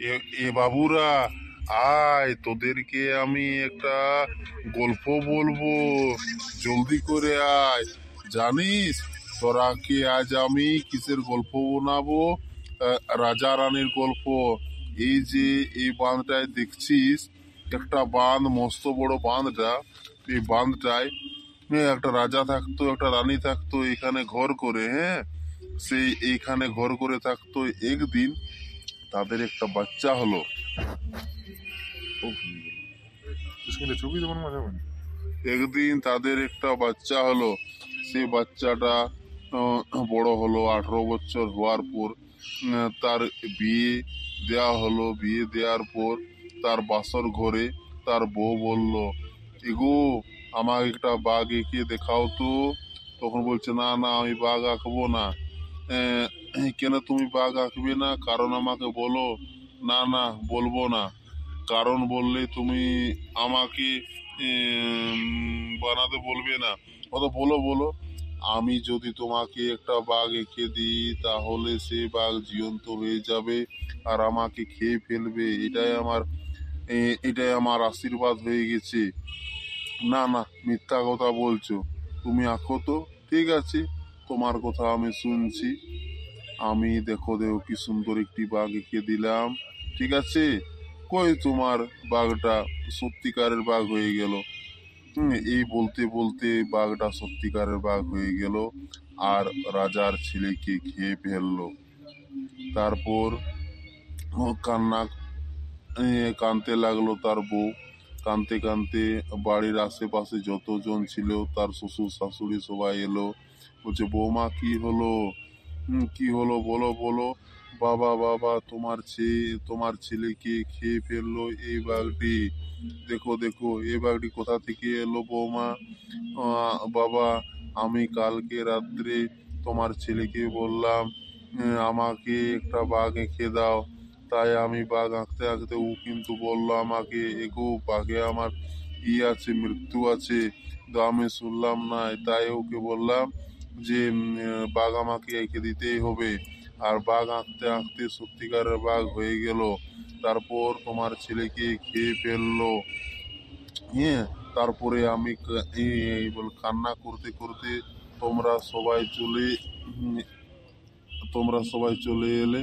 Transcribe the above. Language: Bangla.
এ এ বাবুরা, আয় তোদেরকে আমি একটা গল্প বলবো, জলদি করে আয়। জানিস তোরা কে আজ আমি কিসের গল্প বানাবো? রাজা রানীর গল্প। এই যে এই বাঁধটায় দেখছিস, একটা বাঁধ, মস্ত বড় বাঁধটা। এই বাঁধটায় একটা রাজা থাকতো, একটা রানী থাকতো এখানে ঘর করে। হ্যাঁ, সেই এইখানে ঘর করে থাকতো। একদিন তাদের একটা বাচ্চা হলো। একদিন তাদের একটা বাচ্চা হলো। সেই বাচ্চাটা বড় হলো। 18 বছর হওয়ার পর তার বিয়ে দেয়া হলো। বিয়ে দেওয়ার পর তার বাসর ঘরে তার বউ বলল, এগো আমাকে একটা বাঘ এঁকে দেখাও তো। তখন বলছে, না না, আমি বাঘ আঁকবো না। আহ, কেন তুমি বাঘ আঁকবে না? কারণ আমাকে বলো। না না, বলবো না। কারণ বললে তুমি আমাকে বানাতে বলবে না। অত বলো বলো। আমি যদি তোমাকে একটা বাঘ এঁকে দিই তাহলে সে বাঘ জীবন্ত হয়ে যাবে আর আমাকে খেয়ে ফেলবে। এটাই আমার আশীর্বাদ হয়ে গেছে। না না, মিথ্যা কথা বলছো। তুমি আঁকো তো। ঠিক আছে, তোমার কথা আমি শুনছি। আমি দেখো দেখো কি সুন্দর একটি বাঘ এঁকে দিলাম। ঠিক আছে, কই তোমার বাঘটা সত্যিকারের বাঘ হয়ে গেল। এই বলতে বলতে বাঘটা সত্যিকারের বাঘ হয়ে গেল আর রাজার ছেলেকে খেয়ে ফেললো। তারপর ও কানতে লাগলো তার বউ। কানতে কানতে বাড়ির আশেপাশে যতজন ছিল, তার শ্বশুর শাশুড়ি সবাই এলো। বলছে, বৌমা কি হলো? কি হলো বলো বলো। বাবা বাবা, তোমার ছেলেকে খেয়ে ফেললো এই বাঘটি। দেখো দেখো, এই বাঘটি কোথা থেকে এলো বৌমা? বাবা, আমি কালকে রাত্রে তোমার ছেলেকে বললাম আমাকে একটা বাঘ এঁকে দাও। তাই আমি বাঘ আঁকতে আঁকতে ও কিন্তু বললো আমাকে, এগো বাঘে আমার আছে, মৃত্যু আছে। তো আমি শুনলাম না, তাই ওকে বললাম যে বাঘ আমাকে এঁকে দিতেই হবে। আর বাঘ আঁকতে আঁকতে সত্যিকারের বাঘ হয়ে গেল। তারপর তোমার ছেলেকে খেয়ে ফেললো। হ্যাঁ, তারপরে আমি কান্না করতে করতে তোমরা সবাই চলে উম, তোমরা সবাই চলে এলে।